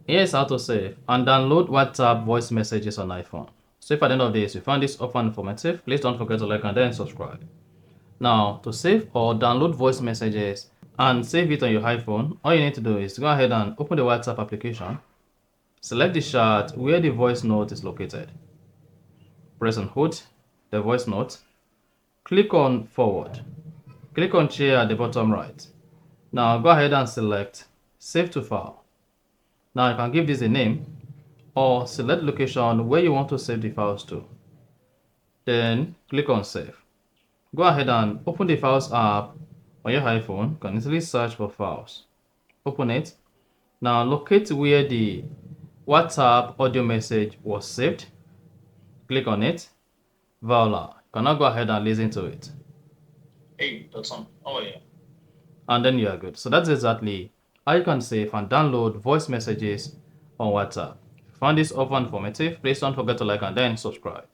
Here's how to save and download WhatsApp voice messages on iPhone. So if at the end of this you found this often informative, please don't forget to like and then subscribe. Now, to save or download voice messages and save it on your iPhone, all you need to do is go ahead and open the WhatsApp application. Select the chart where the voice note is located. Press and hold the voice note. Click on forward. Click on share at the bottom right. Now go ahead and select save to file. Now you can give this a name or select location where you want to save the files to. Then click on save. Go ahead and open the Files app on your iPhone. You can easily search for files. Open it. Now locate where the WhatsApp audio message was saved. Click on it. Voila. You can now go ahead and listen to it. Hey, Dotson, how are you? And then you are good. So that's exactly how you can save and download voice messages on WhatsApp. If you found this often informative, please don't forget to like and then subscribe.